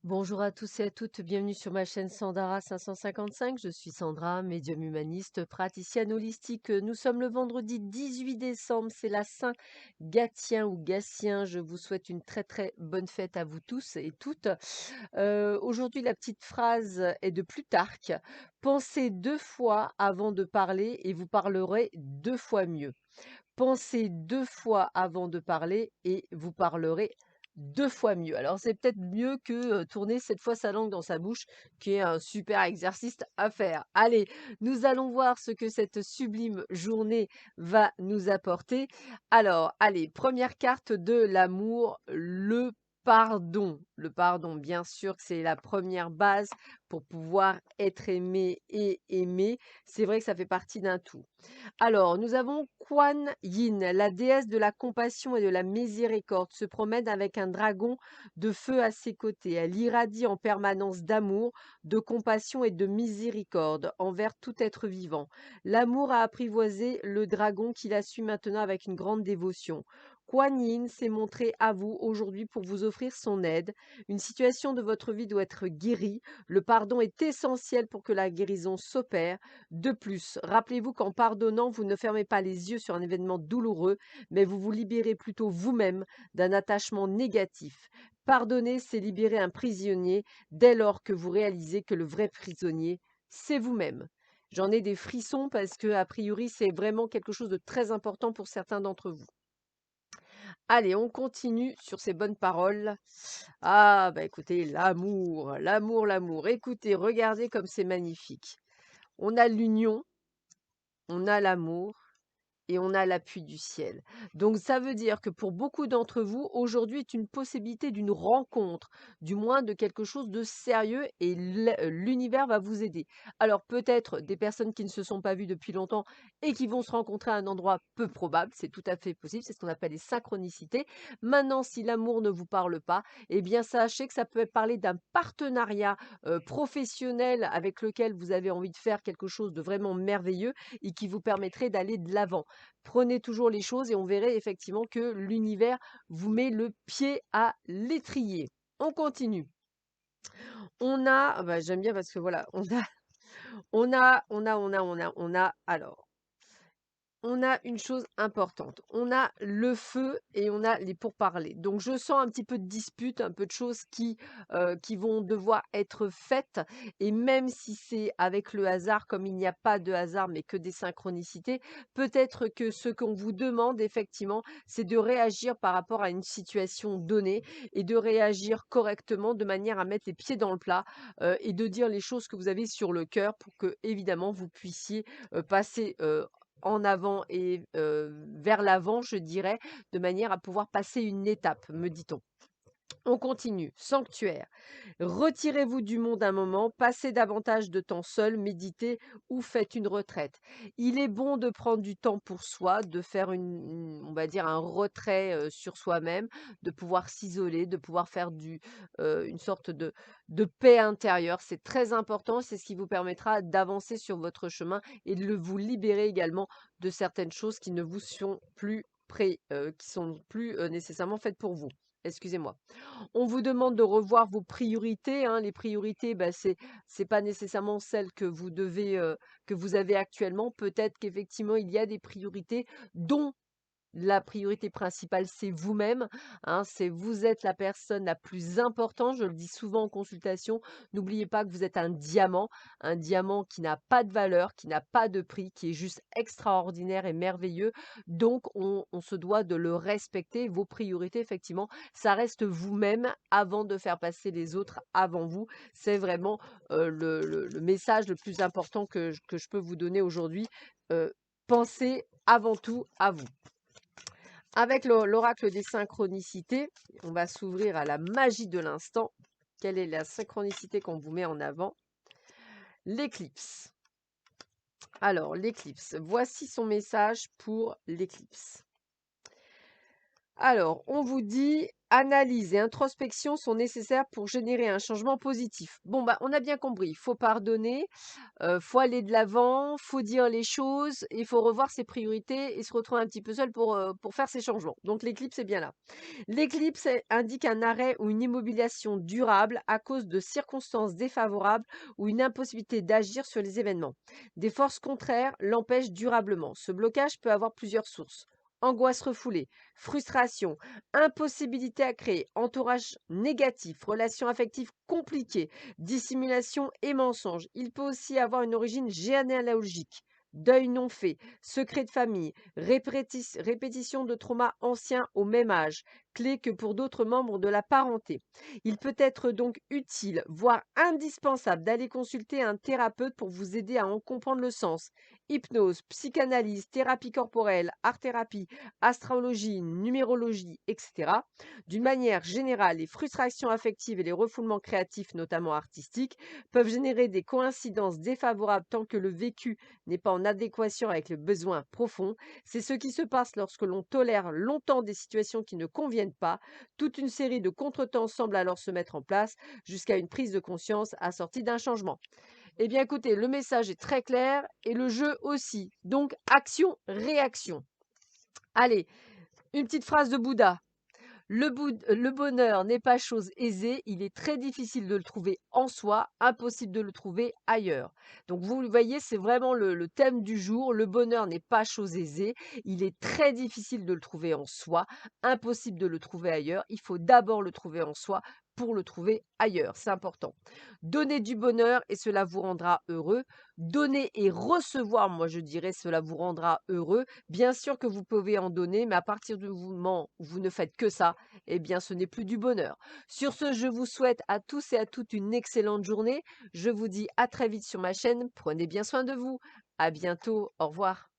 Bonjour à tous et à toutes, bienvenue sur ma chaîne Sandara 555. Je suis Sandra, médium humaniste, praticienne holistique. Nous sommes le vendredi 18 décembre, c'est la Saint Gatien ou Gatien. Je vous souhaite une très très bonne fête à vous tous et toutes. Aujourd'hui, la petite phrase est de Plutarque. Pensez 2 fois avant de parler et vous parlerez 2 fois mieux. Pensez 2 fois avant de parler et vous parlerez 2 fois mieux. Alors c'est peut-être mieux que tourner 7 fois sa langue dans sa bouche, qui est un super exercice à faire. Allez, nous allons voir ce que cette sublime journée va nous apporter. Alors, allez, première carte de l'amour, le pardon. Le pardon, bien sûr que c'est la première base pour pouvoir être aimé et aimer. C'est vrai que ça fait partie d'un tout. Alors, nous avons Kuan Yin, la déesse de la compassion et de la miséricorde, se promène avec un dragon de feu à ses côtés. Elle irradie en permanence d'amour, de compassion et de miséricorde envers tout être vivant. L'amour a apprivoisé le dragon qui la suit maintenant avec une grande dévotion. Kuan Yin s'est montré à vous aujourd'hui pour vous offrir son aide. Une situation de votre vie doit être guérie. Le pardon est essentiel pour que la guérison s'opère. De plus, rappelez-vous qu'en pardonnant, vous ne fermez pas les yeux sur un événement douloureux, mais vous vous libérez plutôt vous-même d'un attachement négatif. Pardonner, c'est libérer un prisonnier dès lors que vous réalisez que le vrai prisonnier, c'est vous-même. J'en ai des frissons parce que, a priori, c'est vraiment quelque chose de très important pour certains d'entre vous. Allez, on continue sur ces bonnes paroles. Ah, bah écoutez, l'amour, l'amour, l'amour. Écoutez, regardez comme c'est magnifique. On a l'union, on a l'amour et on a l'appui du ciel. Donc ça veut dire que pour beaucoup d'entre vous, aujourd'hui est une possibilité d'une rencontre, du moins de quelque chose de sérieux et l'univers va vous aider. Alors peut-être des personnes qui ne se sont pas vues depuis longtemps et qui vont se rencontrer à un endroit peu probable, c'est tout à fait possible, c'est ce qu'on appelle les synchronicités. Maintenant, si l'amour ne vous parle pas, eh bien sachez que ça peut parler d'un partenariat professionnel avec lequel vous avez envie de faire quelque chose de vraiment merveilleux et qui vous permettrait d'aller de l'avant. Prenez toujours les choses et on verrait effectivement que l'univers vous met le pied à l'étrier. On continue. On a, ah bah, j'aime bien parce que voilà, alors, on a une chose importante. On a le feu et on a les pourparlers. Donc, je sens un petit peu de dispute, un peu de choses qui vont devoir être faites. Et même si c'est avec le hasard, comme il n'y a pas de hasard, mais que des synchronicités, peut-être que ce qu'on vous demande, effectivement, c'est de réagir par rapport à une situation donnée et de réagir correctement de manière à mettre les pieds dans le plat et de dire les choses que vous avez sur le cœur pour que, évidemment, vous puissiez passer en avant et vers l'avant, je dirais, de manière à pouvoir passer une étape, me dit-on. On continue. Sanctuaire. Retirez-vous du monde un moment, passez davantage de temps seul, méditez ou faites une retraite. Il est bon de prendre du temps pour soi, de faire on va dire un retrait sur soi-même, de pouvoir s'isoler, de pouvoir faire une sorte de paix intérieure. C'est très important, c'est ce qui vous permettra d'avancer sur votre chemin et de vous libérer également de certaines choses qui ne vous sont plus qui sont plus nécessairement faites pour vous. Excusez-moi. On vous demande de revoir vos priorités, hein. Les priorités, bah, c'est pas nécessairement celles que vous devez, que vous avez actuellement. Peut-être qu'effectivement, il y a des priorités dont la priorité principale, c'est vous-même, hein, vous êtes la personne la plus importante, je le dis souvent en consultation. N'oubliez pas que vous êtes un diamant qui n'a pas de valeur, qui n'a pas de prix, qui est juste extraordinaire et merveilleux. Donc, on se doit de le respecter. Vos priorités, effectivement, ça reste vous-même avant de faire passer les autres avant vous. C'est vraiment le message le plus important que je peux vous donner aujourd'hui. Pensez avant tout à vous. Avec l'oracle des synchronicités, on va s'ouvrir à la magie de l'instant. Quelle est la synchronicité qu'on vous met en avant? L'éclipse. Alors, l'éclipse. Voici son message pour l'éclipse. Alors, on vous dit analyse et introspection sont nécessaires pour générer un changement positif. Bon, bah, on a bien compris. Il faut pardonner, faut aller de l'avant, faut dire les choses, il faut revoir ses priorités et se retrouver un petit peu seul pour faire ces changements. Donc l'éclipse est bien là. L'éclipse indique un arrêt ou une immobilisation durable à cause de circonstances défavorables ou une impossibilité d'agir sur les événements. Des forces contraires l'empêchent durablement. Ce blocage peut avoir plusieurs sources. Angoisse refoulée, frustration, impossibilité à créer, entourage négatif, relations affectives compliquées, dissimulation et mensonge. Il peut aussi avoir une origine généalogique. Deuil non fait, secret de famille, répétition de traumas anciens au même âge, clé que pour d'autres membres de la parenté. Il peut être donc utile, voire indispensable, d'aller consulter un thérapeute pour vous aider à en comprendre le sens. Hypnose, psychanalyse, thérapie corporelle, art-thérapie, astrologie, numérologie, etc. D'une manière générale, les frustrations affectives et les refoulements créatifs, notamment artistiques, peuvent générer des coïncidences défavorables tant que le vécu n'est pas en adéquation avec le besoin profond. C'est ce qui se passe lorsque l'on tolère longtemps des situations qui ne conviennent pas. Toute une série de contretemps semble alors se mettre en place jusqu'à une prise de conscience assortie d'un changement. Eh bien écoutez, le message est très clair et le jeu aussi. Donc action-réaction. Allez, une petite phrase de Bouddha. Le bonheur n'est pas chose aisée, il est très difficile de le trouver en soi, impossible de le trouver ailleurs. Donc vous le voyez, c'est vraiment le thème du jour. Le bonheur n'est pas chose aisée, il est très difficile de le trouver en soi, impossible de le trouver ailleurs. Il faut d'abord le trouver en soi pour le trouver ailleurs, c'est important. Donner du bonheur et cela vous rendra heureux. Donner et recevoir, moi je dirais, cela vous rendra heureux. Bien sûr que vous pouvez en donner, mais à partir du moment où vous ne faites que ça, eh bien, ce n'est plus du bonheur. Sur ce, je vous souhaite à tous et à toutes une excellente journée. Je vous dis à très vite sur ma chaîne. Prenez bien soin de vous. À bientôt. Au revoir.